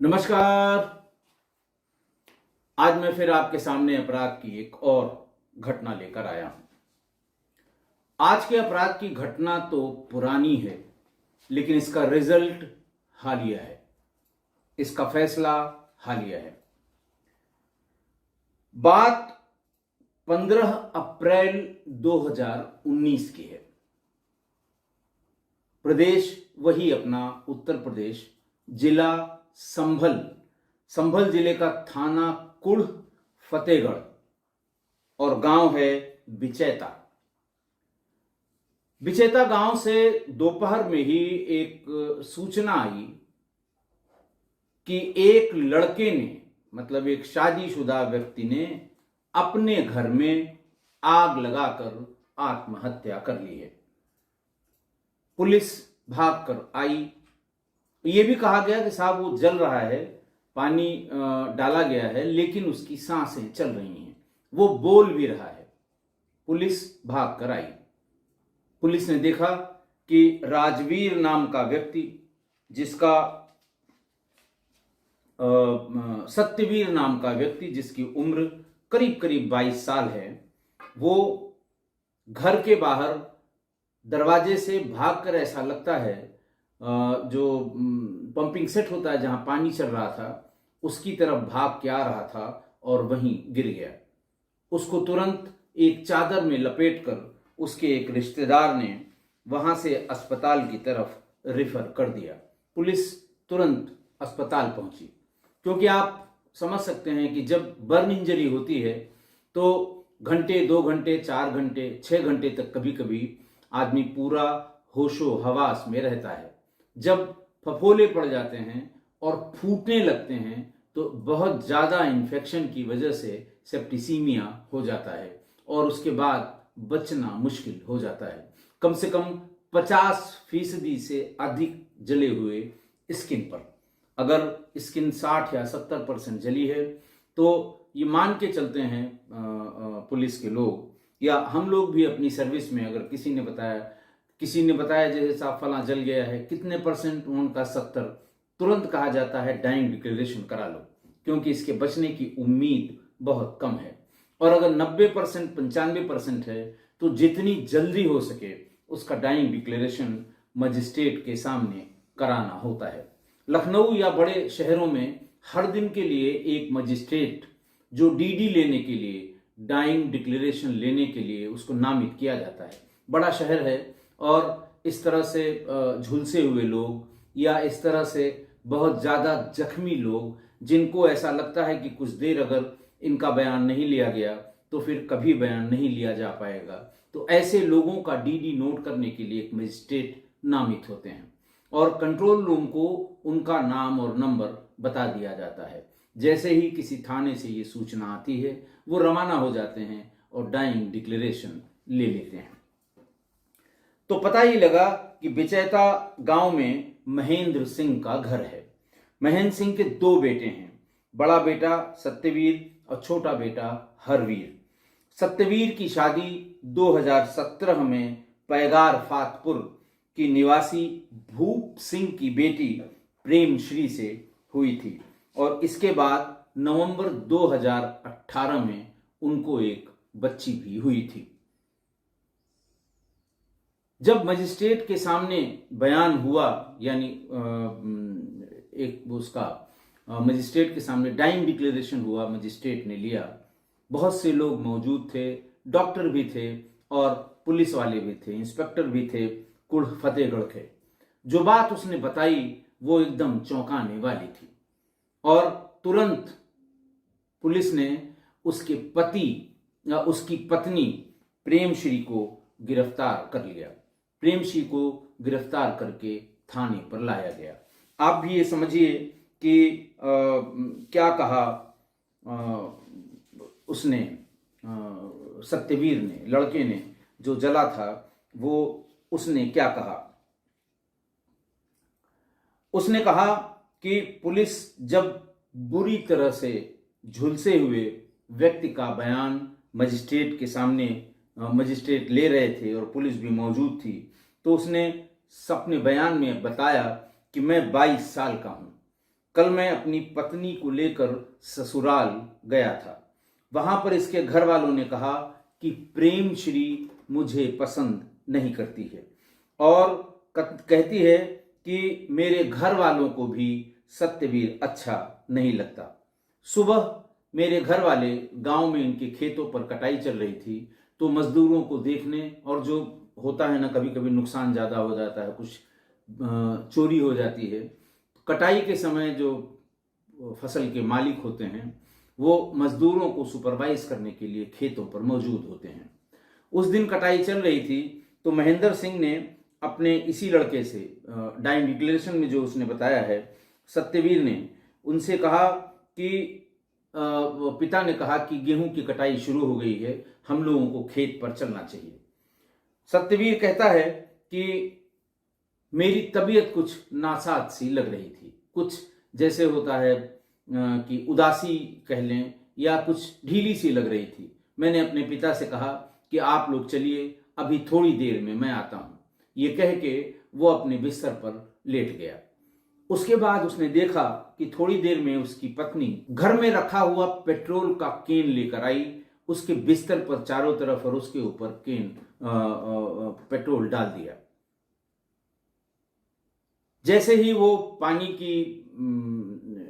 नमस्कार। आज मैं फिर आपके सामने अपराध की एक और घटना लेकर आया हूं। आज के अपराध की घटना तो पुरानी है, लेकिन इसका रिजल्ट हालिया है, इसका फैसला हालिया है। बात 15 अप्रैल 2019 की है। प्रदेश वही अपना उत्तर प्रदेश, जिला संभल जिले का थाना कुढ़ फतेहगढ़ और गांव है बिचैता गांव से दोपहर में ही एक सूचना आई कि एक लड़के ने, मतलब एक शादीशुदा व्यक्ति ने अपने घर में आग लगाकर आत्महत्या कर ली है। पुलिस भागकर आई। ये भी कहा गया कि साहब वो जल रहा है, पानी डाला गया है, लेकिन उसकी सांसें चल रही हैं, वो बोल भी रहा है। पुलिस भाग कर आई। पुलिस ने देखा कि राजवीर नाम का व्यक्ति, जिसका सत्यवीर नाम का व्यक्ति जिसकी उम्र करीब करीब 22 साल है, वो घर के बाहर दरवाजे से भागकर, ऐसा लगता है जो पंपिंग सेट होता है जहां पानी चल रहा था, उसकी तरफ भाग के आ रहा था और वहीं गिर गया। उसको तुरंत एक चादर में लपेटकर उसके एक रिश्तेदार ने वहां से अस्पताल की तरफ रेफर कर दिया। पुलिस तुरंत अस्पताल पहुंची, क्योंकि आप समझ सकते हैं कि जब बर्न इंजरी होती है तो घंटे, 2 घंटे, 4 घंटे, 6 घंटे तक कभी कभी आदमी पूरा होशो हवास में रहता है। जब फफोले पड़ जाते हैं और फूटने लगते हैं तो बहुत ज़्यादा इन्फेक्शन की वजह से सेप्टिसीमिया हो जाता है और उसके बाद बचना मुश्किल हो जाता है। कम से कम 50% से अधिक जले हुए स्किन पर, अगर स्किन 60 या 70% जली है तो ये मान के चलते हैं पुलिस के लोग या हम लोग भी अपनी सर्विस में, अगर किसी ने बताया जैसे साहब फला जल गया है, कितने परसेंट, उनका 70, तुरंत कहा जाता है डाइंग डिक्लेरेशन करा लो, क्योंकि इसके बचने की उम्मीद बहुत कम है। और अगर 90%, 95% है तो जितनी जल्दी हो सके उसका डाइंग डिक्लेरेशन मजिस्ट्रेट के सामने कराना होता है। लखनऊ या बड़े शहरों में हर दिन के लिए एक मजिस्ट्रेट जो डीडी लेने के लिए, डाइंग डिक्लेरेशन लेने के लिए उसको नामित किया जाता है। बड़ा शहर है और इस तरह से झुलसे हुए लोग या इस तरह से बहुत ज़्यादा जख्मी लोग, जिनको ऐसा लगता है कि कुछ देर अगर इनका बयान नहीं लिया गया तो फिर कभी बयान नहीं लिया जा पाएगा, तो ऐसे लोगों का डीडी नोट करने के लिए एक मजिस्ट्रेट नामित होते हैं और कंट्रोल रूम को उनका नाम और नंबर बता दिया जाता है। जैसे ही किसी थाने से ये सूचना आती है वो रवाना हो जाते हैं और डाइंग डिक्लेरेशन ले लेते हैं। तो पता ही लगा कि बिचैता गांव में महेंद्र सिंह का घर है। महेंद्र सिंह के 2 बेटे हैं, बड़ा बेटा सत्यवीर और छोटा बेटा हरवीर। सत्यवीर की शादी 2017 में पैगार फातपुर की निवासी भूप सिंह की बेटी प्रेम श्री से हुई थी और इसके बाद नवंबर 2018 में उनको एक बच्ची भी हुई थी। जब मजिस्ट्रेट के सामने बयान हुआ, यानी एक उसका मजिस्ट्रेट के सामने डाइंग डिक्लेरेशन हुआ, मजिस्ट्रेट ने लिया, बहुत से लोग मौजूद थे, डॉक्टर भी थे और पुलिस वाले भी थे, इंस्पेक्टर भी थे कुढ़ फतेहगढ़ के। जो बात उसने बताई वो एकदम चौंकाने वाली थी और तुरंत पुलिस ने उसके पति या उसकी पत्नी प्रेमश्री को गिरफ्तार कर लिया। प्रेमश्री को गिरफ्तार करके थाने पर लाया गया। आप भी ये समझिए कि क्या कहा उसने, सत्यवीर ने, लड़के ने जो जला था, वो उसने क्या कहा। उसने कहा कि पुलिस जब बुरी तरह से झुलसे हुए व्यक्ति का बयान मजिस्ट्रेट के सामने मजिस्ट्रेट ले रहे थे और पुलिस भी मौजूद थी, तो उसने अपने बयान में बताया कि मैं 22 साल का हूं कल मैं अपनी पत्नी को लेकर ससुराल गया था। वहां पर इसके घर वालों ने कहा कि प्रेम श्री मुझे पसंद नहीं करती है और कहती है कि मेरे घर वालों को भी सत्यवीर अच्छा नहीं लगता। सुबह मेरे घर वाले गांव में इनके खेतों पर कटाई चल रही थी, तो मजदूरों को देखने, और जो होता है ना, कभी कभी नुकसान ज़्यादा हो जाता है, कुछ चोरी हो जाती है। कटाई के समय जो फसल के मालिक होते हैं वो मजदूरों को सुपरवाइज करने के लिए खेतों पर मौजूद होते हैं। उस दिन कटाई चल रही थी तो महेंद्र सिंह ने अपने इसी लड़के से, डाइंग डिक्लेरेशन में जो उसने बताया है, सत्यवीर ने उनसे कहा कि पिता ने कहा कि गेहूं की कटाई शुरू हो गई है, हम लोगों को खेत पर चलना चाहिए। सत्यवीर कहता है कि मेरी तबीयत कुछ नासाज सी लग रही थी, कुछ जैसे होता है कि उदासी कह लें, या कुछ ढीली सी लग रही थी। मैंने अपने पिता से कहा कि आप लोग चलिए, अभी थोड़ी देर में मैं आता हूं। ये कह के वो अपने बिस्तर पर लेट गया। उसके बाद उसने देखा कि थोड़ी देर में उसकी पत्नी घर में रखा हुआ पेट्रोल का केन लेकर आई, उसके बिस्तर पर चारों तरफ और उसके ऊपर केन पेट्रोल डाल दिया। जैसे ही वो पानी की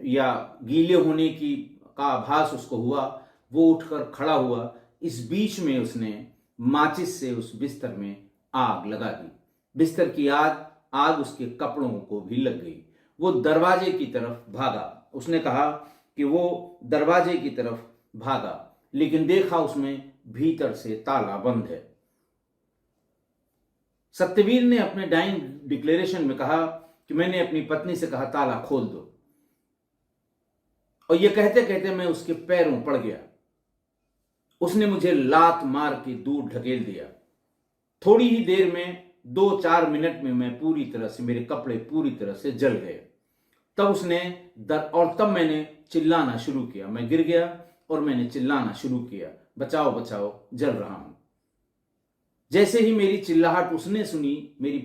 या गीले होने की का आभास उसको हुआ, वो उठकर खड़ा हुआ। इस बीच में उसने माचिस से उस बिस्तर में आग लगा दी। बिस्तर की आग उसके कपड़ों को भी लग गई। वो दरवाजे की तरफ भागा। उसने कहा कि वो दरवाजे की तरफ भागा, लेकिन देखा उसमें भीतर से ताला बंद है। सत्यवीर ने अपने डाइंग डिक्लेरेशन में कहा कि मैंने अपनी पत्नी से कहा ताला खोल दो, और ये कहते कहते मैं उसके पैरों पड़ गया। उसने मुझे लात मार के दूर ढकेल दिया। थोड़ी ही देर में, 2-4 मिनट में मैं पूरी तरह से, मेरे कपड़े पूरी तरह से जल गए। तब मैंने चिल्लाना शुरू किया। मैं गिर गया और मैंने चिल्लाना शुरू किया, बचाओ बचाओ, जल रहा हूं। जैसे ही मेरी चिल्लाहट उसने सुनी, मेरी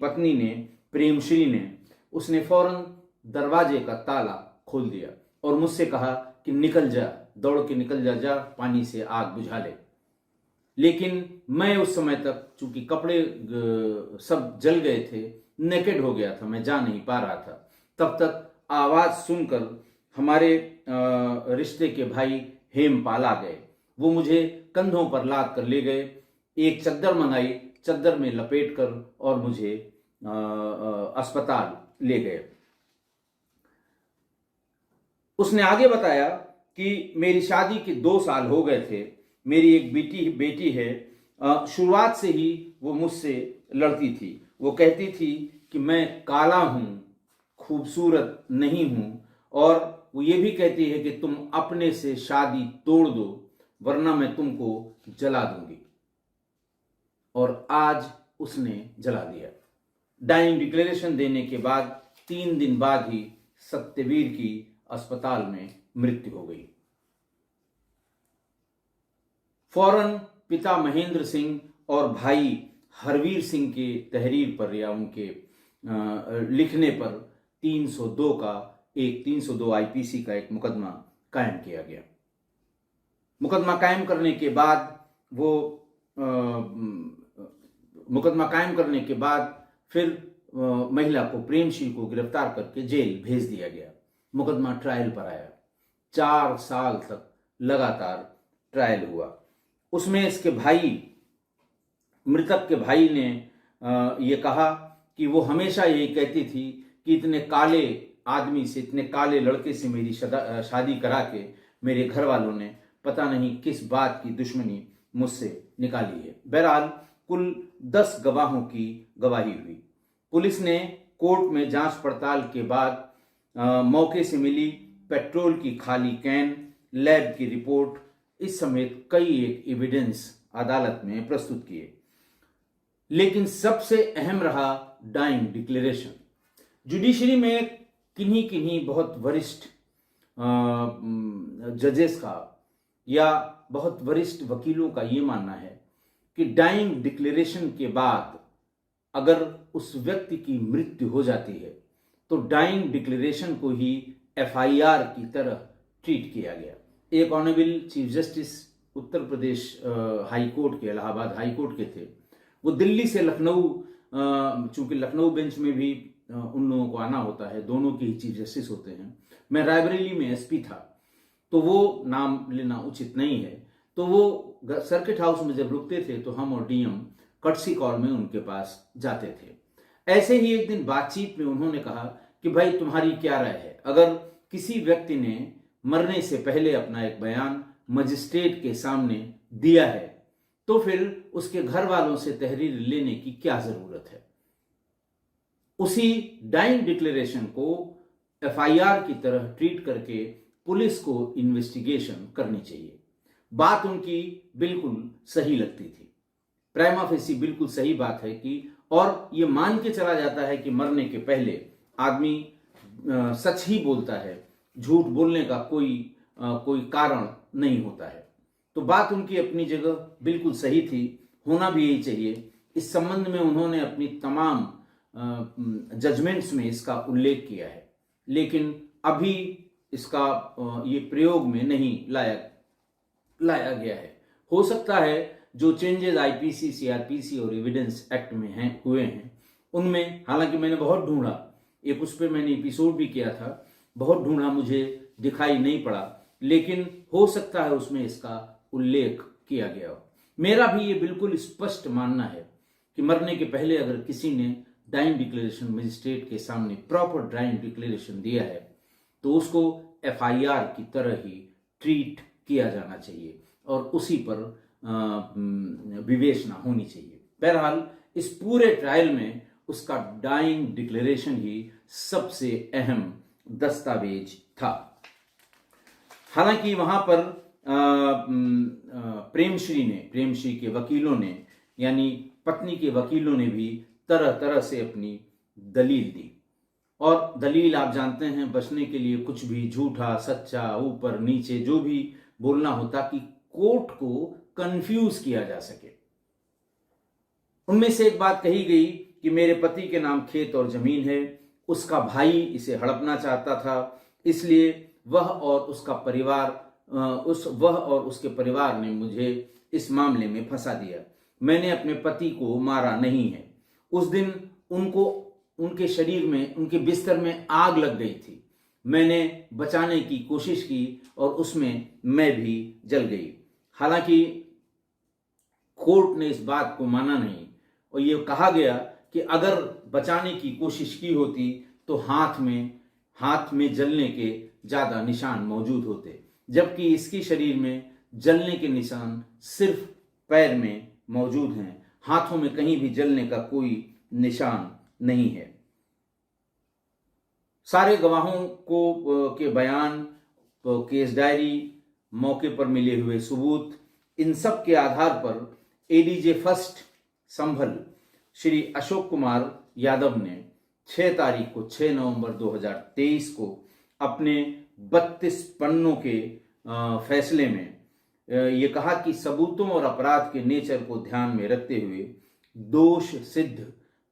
पत्नी ने, प्रेमश्री ने, उसने फौरन दरवाजे का ताला खोल दिया और मुझसे कहा कि निकल जा, दौड़ के निकल जा, पानी से आग बुझा ले। लेकिन मैं उस समय तक, चूंकि कपड़े सब जल गए थे, नेकेड हो गया था, मैं जा नहीं पा रहा था। तब तक आवाज सुनकर हमारे रिश्ते के भाई हेमपाल आ गए। वो मुझे कंधों पर लाद कर ले गए, एक चद्दर मंगाई, चद्दर में लपेट कर और मुझे अस्पताल ले गए। उसने आगे बताया कि मेरी शादी के 2 साल हो गए थे। मेरी एक बेटी है। शुरुआत से ही वो मुझसे लड़ती थी। वो कहती थी कि मैं काला हूं, खूबसूरत नहीं हूं, और वो ये भी कहती है कि तुम अपने से शादी तोड़ दो वरना मैं तुमको जला दूंगी। और आज उसने जला दिया। डाइंग डिक्लेरेशन देने के बाद 3 दिन बाद ही सत्यवीर की अस्पताल में मृत्यु हो गई। फौरन पिता महेंद्र सिंह और भाई हरवीर सिंह के तहरीर पर या उनके लिखने पर 302 आईपीसी का एक मुकदमा कायम किया गया। मुकदमा कायम करने के बाद फिर महिला को, प्रेमश्री को गिरफ्तार करके जेल भेज दिया गया। मुकदमा ट्रायल पर आया। 4 साल तक लगातार ट्रायल हुआ। उसमें इसके भाई, मृतक के भाई ने ये कहा कि वो हमेशा यही कहती थी कि इतने काले आदमी से, इतने काले लड़के से मेरी शादी करा के मेरे घर वालों ने पता नहीं किस बात की दुश्मनी मुझसे निकाली है। बहरहाल कुल 10 गवाहों की गवाही हुई। पुलिस ने कोर्ट में जांच पड़ताल के बाद मौके से मिली पेट्रोल की खाली कैन, लैब की रिपोर्ट, इस समेत कई एक एविडेंस अदालत में प्रस्तुत किए। लेकिन सबसे अहम रहा डाइंग डिक्लेरेशन। जुडिशरी में किन्हीं बहुत वरिष्ठ जजेस का या बहुत वरिष्ठ वकीलों का ये मानना है कि डाइंग डिक्लेरेशन के बाद अगर उस व्यक्ति की मृत्यु हो जाती है तो डाइंग डिक्लेरेशन को ही एफआईआर की तरह ट्रीट किया गया। एक honourable chief justice Uttar Pradesh high court के, इलाहाबाद हाई कोर्ट के थे, वो दिल्ली से लखनऊ, चूंकि लखनऊ बेंच में भी उन लोगों को आना होता है, दोनों के ही चीफ जस्टिस होते हैं, मैं रायबरेली में एसपी था, तो वो नाम लेना उचित नहीं है, तो वो सर्किट हाउस में जब रुकते थे तो हम और डीएम कर्टसी कॉल में उनके पास जाते थे। ऐसे ही एक दिन बातचीत में उन्होंने कहा कि भाई तुम्हारी क्या राय है, अगर किसी व्यक्ति ने मरने से पहले अपना एक बयान मजिस्ट्रेट के सामने दिया है तो फिर उसके घर वालों से तहरीर लेने की क्या जरूरत है। उसी डाइंग डिक्लेरेशन को एफआईआर की तरह ट्रीट करके पुलिस को इन्वेस्टिगेशन करनी चाहिए। बात उनकी बिल्कुल सही लगती थी, प्राइमा फेसी बिल्कुल सही बात है कि, और ये मान के चला जाता है कि मरने के पहले आदमी सच ही बोलता है, झूठ बोलने का कोई कारण नहीं होता है। तो बात उनकी अपनी जगह बिल्कुल सही थी, होना भी यही चाहिए। इस संबंध में उन्होंने अपनी तमाम जजमेंट्स में इसका उल्लेख किया है, लेकिन अभी इसका ये प्रयोग में नहीं लाया गया है। हो सकता है जो चेंजेस आईपीसी, सीआरपीसी और एविडेंस एक्ट में हुए हैं उनमें, हालांकि मैंने बहुत ढूंढा, एक उस पर मैंने एपिसोड भी किया था, बहुत ढूंढा, मुझे दिखाई नहीं पड़ा, लेकिन हो सकता है उसमें इसका उल्लेख किया गया हो। मेरा भी ये बिल्कुल स्पष्ट मानना है कि मरने के पहले अगर किसी ने डाइंग डिक्लेरेशन मजिस्ट्रेट के सामने प्रॉपर डाइंग डिक्लेरेशन दिया है तो उसको एफआईआर की तरह ही ट्रीट किया जाना चाहिए और उसी पर विवेचना होनी चाहिए। बहरहाल इस पूरे ट्रायल में उसका डाइंग डिक्लेरेशन ही सबसे अहम दस्तावेज था। हालांकि वहां पर प्रेमश्री के वकीलों ने, यानी पत्नी के वकीलों ने भी तरह तरह से अपनी दलील दी, और दलील आप जानते हैं, बचने के लिए कुछ भी झूठा सच्चा ऊपर नीचे जो भी बोलना होता कि कोर्ट को कंफ्यूज किया जा सके। उनमें से एक बात कही गई कि मेरे पति के नाम खेत और जमीन है, उसका भाई इसे हड़पना चाहता था, इसलिए वह और उसके परिवार ने मुझे इस मामले में फंसा दिया। मैंने अपने पति को मारा नहीं है। उस दिन उनके शरीर में, उनके बिस्तर में आग लग गई थी। मैंने बचाने की कोशिश की और उसमें मैं भी जल गई। हालांकि कोर्ट ने इस बात को माना नहीं और ये कहा गया कि अगर बचाने की कोशिश की होती तो हाथ में जलने के ज्यादा निशान मौजूद होते, जबकि इसकी शरीर में जलने के निशान सिर्फ पैर में मौजूद हैं, हाथों में कहीं भी जलने का कोई निशान नहीं है। सारे गवाहों के बयान, केस डायरी, मौके पर मिले हुए सबूत, इन सब के आधार पर एडीजे फर्स्ट संभल श्री अशोक कुमार यादव ने 6 नवंबर 2023 को अपने 32 पन्नों के फैसले में ये कहा कि सबूतों और अपराध के नेचर को ध्यान में रखते हुए दोष सिद्ध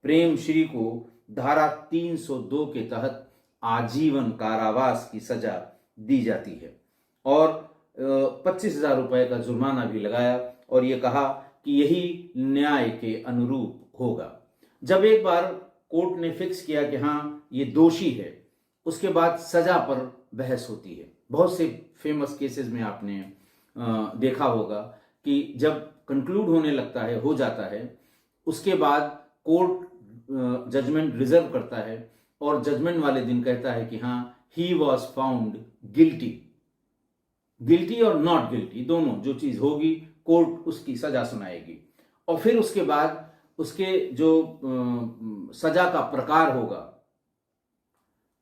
प्रेमश्री को धारा 302 के तहत आजीवन कारावास की सजा दी जाती है और 25,000 रुपए का जुर्माना भी लगाया और ये कहा कि यही न्याय के अनुरूप होगा। जब एक बार कोर्ट ने फिक्स किया कि हाँ ये दोषी है, उसके बाद सजा पर बहस होती है। बहुत से फेमस केसेस में आपने देखा होगा कि जब कंक्लूड होने लगता है, हो जाता है, उसके बाद कोर्ट जजमेंट रिजर्व करता है और जजमेंट वाले दिन कहता है कि हाँ ही वॉज फाउंड गिल्टी और नॉट गिल्टी, दोनों जो चीज होगी कोर्ट उसकी सजा सुनाएगी। और फिर उसके बाद उसके जो सजा का प्रकार होगा,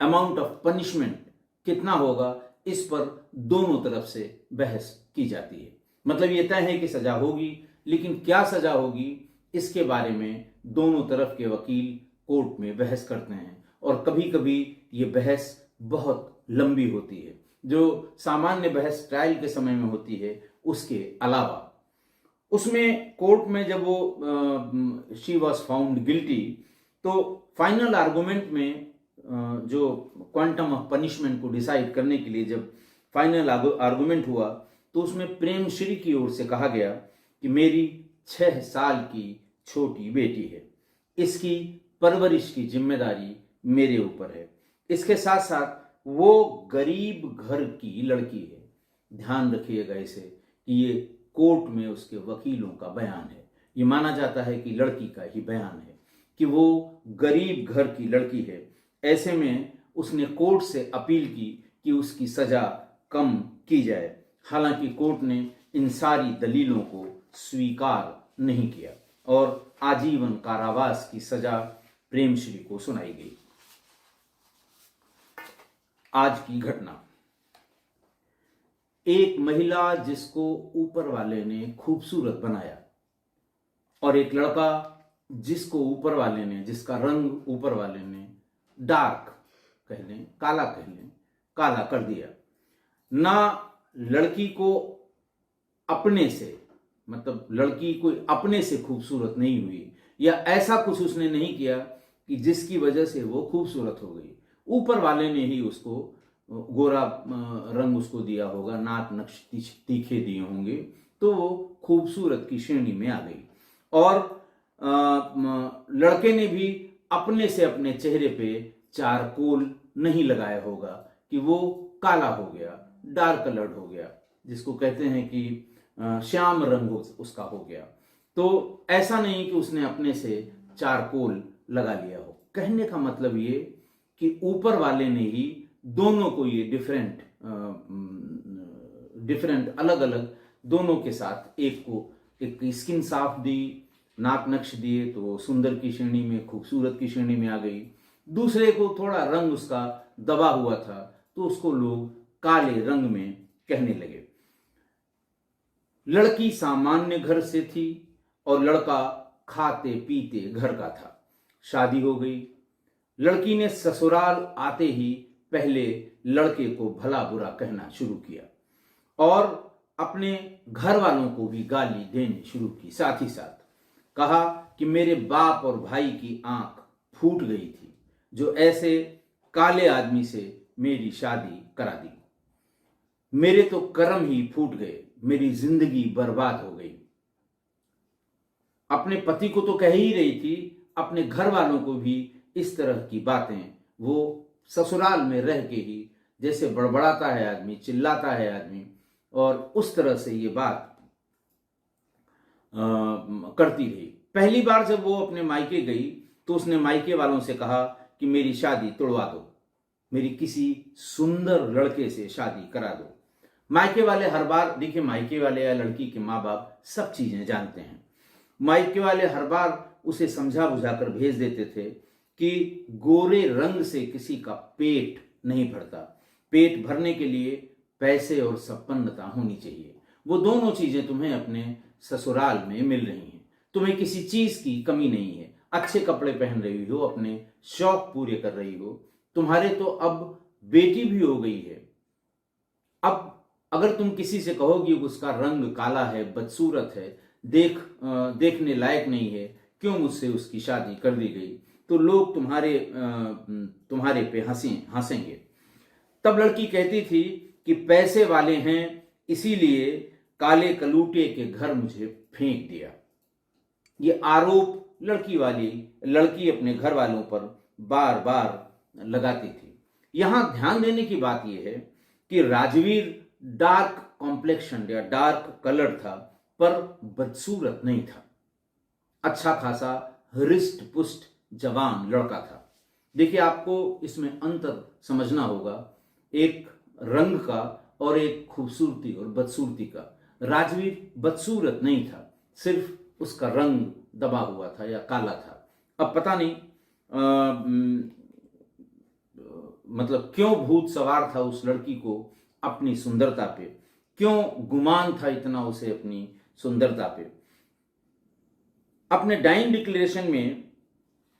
अमाउंट ऑफ पनिशमेंट कितना होगा, इस पर दोनों तरफ से बहस की जाती है। मतलब ये तय है कि सजा होगी, लेकिन क्या सजा होगी इसके बारे में दोनों तरफ के वकील कोर्ट में बहस करते हैं और कभी कभी ये बहस बहुत लंबी होती है, जो सामान्य बहस ट्रायल के समय में होती है उसके अलावा। उसमें कोर्ट में जब वो शी वॉज फाउंड गिल्टी, तो फाइनल आर्गुमेंट में जो क्वांटम ऑफ पनिशमेंट को डिसाइड करने के लिए जब फाइनल आर्गुमेंट हुआ, तो उसमें प्रेम श्री की ओर से कहा गया कि मेरी 6 साल की छोटी बेटी है, इसकी परवरिश की जिम्मेदारी मेरे ऊपर है। इसके साथ साथ वो गरीब घर की लड़की है। ध्यान रखिएगा इसे कि ये कोर्ट में उसके वकीलों का बयान है। ये माना जाता है कि लड़की का ही बयान है कि वो गरीब घर की लड़की है। ऐसे में उसने कोर्ट से अपील की कि उसकी सजा कम की जाए। हालांकि कोर्ट ने इन सारी दलीलों को स्वीकार नहीं किया और आजीवन कारावास की सजा प्रेमश्री को सुनाई गई। आज की घटना, एक महिला जिसको ऊपर वाले ने खूबसूरत बनाया और एक लड़का जिसको ऊपर वाले ने, जिसका रंग ऊपर वाले ने डार्क कह लें, काला कह लें, काला कर दिया। ना लड़की को अपने से, मतलब लड़की कोई अपने से खूबसूरत नहीं हुई या ऐसा कुछ उसने नहीं किया कि जिसकी वजह से वो खूबसूरत हो गई। ऊपर वाले ने ही उसको गोरा रंग उसको दिया होगा, नाक नक्श तीखे दिए होंगे, तो वो खूबसूरत की श्रेणी में आ गई। और लड़के ने भी अपने से अपने चेहरे पे चारकोल नहीं लगाया होगा कि वो काला हो गया, डार्क कलर्ड हो गया, जिसको कहते हैं कि श्याम रंग उसका हो गया। तो ऐसा नहीं कि उसने अपने से चारकोल लगा लिया हो। कहने का मतलब ये कि ऊपर वाले ने ही दोनों को ये डिफरेंट अलग अलग दोनों के साथ, एक को एक स्किन साफ दी, नाक नक्श दिए तो सुंदर की श्रेणी में, खूबसूरत की श्रेणी में आ गई। दूसरे को थोड़ा रंग उसका दबा हुआ था तो उसको लोग काले रंग में कहने लगे। लड़की सामान्य घर से थी और लड़का खाते पीते घर का था। शादी हो गई। लड़की ने ससुराल आते ही पहले लड़के को भला बुरा कहना शुरू किया और अपने घर वालों को भी गाली देनी शुरू की। साथ ही साथ कहा कि मेरे बाप और भाई की आंख फूट गई थी जो ऐसे काले आदमी से मेरी शादी करा दी। मेरे तो कर्म ही फूट गए, मेरी जिंदगी बर्बाद हो गई। अपने पति को तो कह ही रही थी, अपने घर वालों को भी इस तरह की बातें वो ससुराल में रह के ही, जैसे बड़बड़ाता है आदमी, चिल्लाता है आदमी, और उस तरह से ये बात करती रही। पहली बार जब वो अपने मायके गई तो उसने मायके वालों से कहा कि मेरी शादी तुड़वा दो, मेरी किसी सुंदर लड़के से शादी करा दो। मायके वाले हर बार, देखिए मायके वाले या लड़की के माँ बाप सब चीजें जानते हैं। मायके वाले हर बार उसे समझा बुझाकर भेज देते थे कि गोरे रंग से किसी का पेट नहीं भरता, पेट भरने के लिए पैसे और संपन्नता होनी चाहिए। वो दोनों चीजें तुम्हें अपने ससुराल में मिल रही हैं, तुम्हें किसी चीज की कमी नहीं है। अच्छे कपड़े पहन रही हो, अपने शौक पूरे कर रही हो, तुम्हारे तो अब बेटी भी हो गई है। अब अगर तुम किसी से कहोगी उसका रंग काला है, बदसूरत है, देखने लायक नहीं है, क्यों मुझसे उसकी शादी कर दी गई, तो लोग तुम्हारे पे हंसेंगे। तब लड़की कहती थी कि पैसे वाले हैं इसीलिए काले कलूटे के घर मुझे फेंक दिया। ये आरोप लड़की अपने घर वालों पर बार बार लगाती थी। यहां ध्यान देने की बात यह है कि राजवीर डार्क कॉम्प्लेक्शन या डार्क कलर था पर बदसूरत नहीं था। अच्छा खासा हृष्ट पुष्ट जवान लड़का था। देखिए आपको इसमें अंतर समझना होगा, एक रंग का और एक खूबसूरती और बदसूरती का। राजवीर बदसूरत नहीं था, सिर्फ उसका रंग दबा हुआ था या काला था। अब पता नहीं मतलब क्यों भूत सवार था उस लड़की को अपनी सुंदरता पे, क्यों गुमान था इतना उसे अपनी सुंदरता पे। अपने डाइंग डिक्लेरेशन में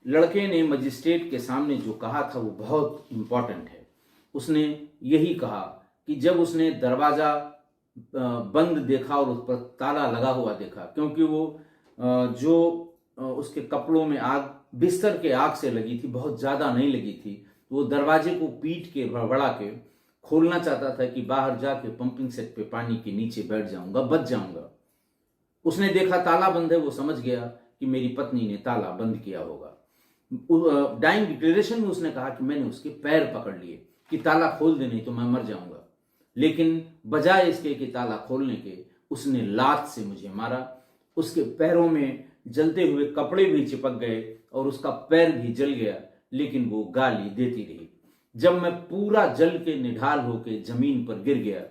लड़के ने मजिस्ट्रेट के सामने जो कहा था वो बहुत इंपॉर्टेंट है। उसने यही कहा कि जब उसने दरवाजा बंद देखा और उस पर ताला लगा हुआ देखा, क्योंकि वो जो उसके कपड़ों में आग बिस्तर के आग से लगी थी, बहुत ज्यादा नहीं लगी थी, तो वो दरवाजे को पीट के भड़बड़ा के खोलना चाहता था कि बाहर जाके पंपिंग सेट पे पानी के नीचे बैठ जाऊंगा, बच जाऊंगा। उसने देखा ताला बंद है, वो समझ गया कि मेरी पत्नी ने ताला बंद किया होगा। डाइंग डिक्लेरेशन में उसने कहा कि मैंने उसके पैर पकड़ लिए कि ताला खोल दे नहीं तो मैं मर जाऊंगा, लेकिन बजाय इसके कि ताला खोलने के उसने लात से मुझे मारा। उसके पैरों में जलते हुए कपड़े भी चिपक गए और उसका पैर भी जल गया, लेकिन वो गाली देती रही। जब मैं पूरा जल के निढाल होके जमीन पर गिर गया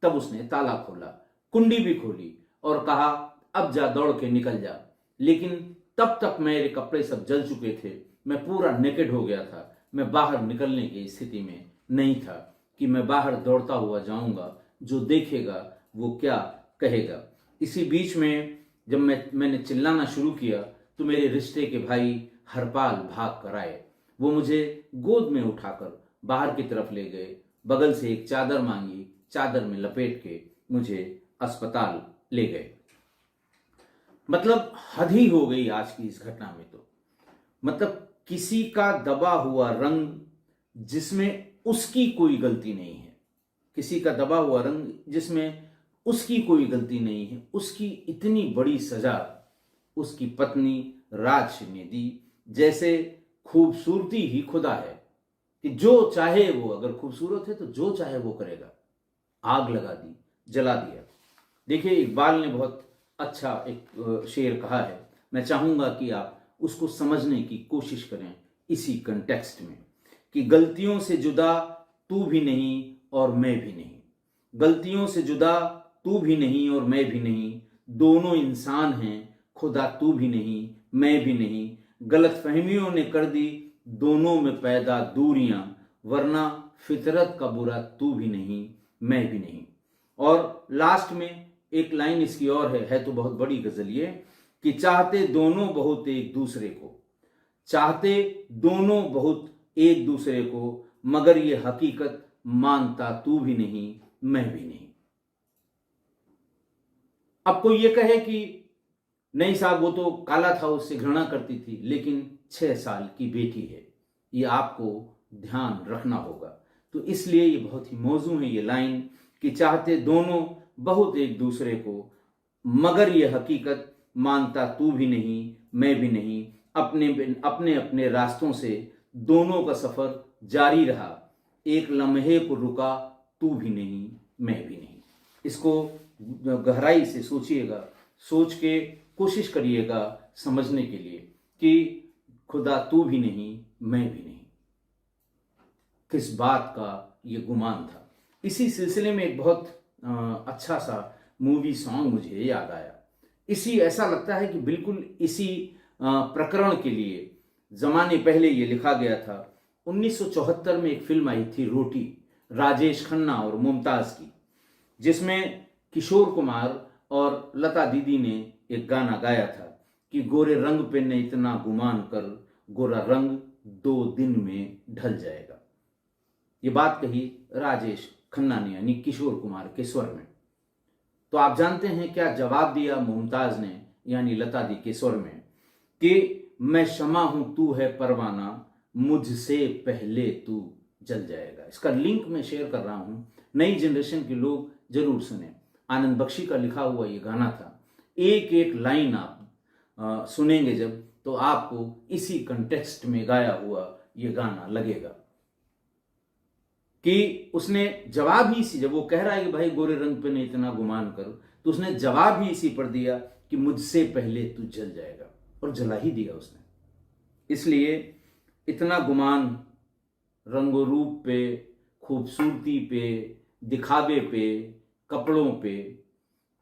तब उसने ताला खोला, कुंडी भी खोली और कहा अब जा दौड़ के निकल जा। लेकिन तब तक मेरे कपड़े सब जल चुके थे, मैं पूरा नेकेड हो गया था। मैं बाहर निकलने की स्थिति में नहीं था कि मैं बाहर दौड़ता हुआ जाऊंगा, जो देखेगा वो क्या कहेगा। इसी बीच में जब मैंने चिल्लाना शुरू किया तो मेरे रिश्ते के भाई हरपाल भाग कर आए। वो मुझे गोद में उठाकर बाहर की तरफ ले गए, बगल से एक चादर मांगी, चादर में लपेट के मुझे अस्पताल ले गए। मतलब हद ही हो गई आज की इस घटना में। तो मतलब किसी का दबा हुआ रंग जिसमें उसकी कोई गलती नहीं है, किसी का दबा हुआ रंग जिसमें उसकी कोई गलती नहीं है, उसकी इतनी बड़ी सजा उसकी पत्नी राज ने दी। जैसे खूबसूरती ही खुदा है कि जो चाहे वो, अगर खूबसूरत है तो जो चाहे वो करेगा। आग लगा दी, जला दिया। देखिए इकबाल ने बहुत अच्छा एक शेर कहा है, मैं चाहूंगा कि आप उसको समझने की कोशिश करें इसी कंटेक्स्ट में कि गलतियों से जुदा तू भी नहीं और मैं भी नहीं, गलतियों से जुदा तू भी नहीं और मैं भी नहीं, दोनों इंसान हैं, खुदा तू भी नहीं मैं भी नहीं, गलतफहमियों ने कर दी दोनों में पैदा दूरियां, वरना फितरत का बुरा तू भी नहीं मैं भी नहीं। और लास्ट में एक लाइन इसकी और है तो बहुत बड़ी गजल ये कि चाहते दोनों बहुत एक दूसरे को, चाहते दोनों बहुत एक दूसरे को, मगर ये हकीकत मानता तू भी नहीं मैं भी नहीं। अब कोई ये कहे कि नहीं साहब वो तो काला था, उससे घृणा करती थी, लेकिन 6 साल की बेटी है, ये आपको ध्यान रखना होगा। तो इसलिए ये बहुत ही मौजू है ये लाइन कि चाहते दोनों बहुत एक दूसरे को, मगर ये हकीकत मानता तू भी नहीं मैं भी नहीं, अपने अपने रास्तों से दोनों का सफर जारी रहा, एक लम्हे को रुका तू भी नहीं मैं भी नहीं। इसको गहराई से सोचिएगा, सोच के कोशिश करिएगा समझने के लिए कि खुदा तू भी नहीं मैं भी नहीं, किस बात का ये गुमान था। इसी सिलसिले में एक बहुत अच्छा सा मूवी सॉन्ग मुझे याद आया। ऐसा लगता है कि बिल्कुल इसी प्रकरण के लिए जमाने पहले ये लिखा गया था। 1974 में एक फिल्म आई थी रोटी, राजेश खन्ना और मुमताज की, जिसमें किशोर कुमार और लता दीदी ने एक गाना गाया था कि गोरे रंग पे न इतना गुमान कर, गोरा रंग 2 दिन में ढल जाएगा। ये बात कही राजेश खन्ना ने यानी किशोर कुमार के स्वर में। तो आप जानते हैं क्या जवाब दिया मुमताज ने यानी लता दी के स्वर में कि मैं शमा हूं तू है परवाना, मुझसे पहले तू जल जाएगा। इसका लिंक मैं शेयर कर रहा हूं, नई जनरेशन के लोग जरूर सुने। आनंद बख्शी का लिखा हुआ ये गाना था। एक एक लाइन आप सुनेंगे जब, तो आपको इसी कंटेक्स्ट में गाया हुआ ये गाना लगेगा कि उसने जवाब ही इसी, जब वो कह रहा है कि भाई गोरे रंग पे नहीं इतना गुमान कर, तो उसने जवाब ही इसी पर दिया कि मुझसे पहले तू जल जाएगा, और जला ही दिया उसने। इसलिए इतना गुमान रंगो रूप पे, खूबसूरती पे, दिखावे पे, कपड़ों पे,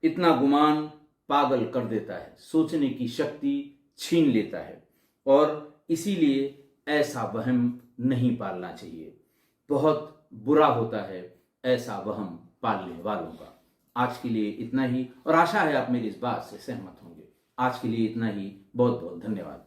इतना गुमान पागल कर देता है, सोचने की शक्ति छीन लेता है, और इसीलिए ऐसा वहम नहीं पालना चाहिए। बहुत बुरा होता है ऐसा वहम पालने वालों का। आज के लिए इतना ही, और आशा है आप मेरी इस बात से सहमत होंगे। आज के लिए इतना ही, बहुत बहुत धन्यवाद।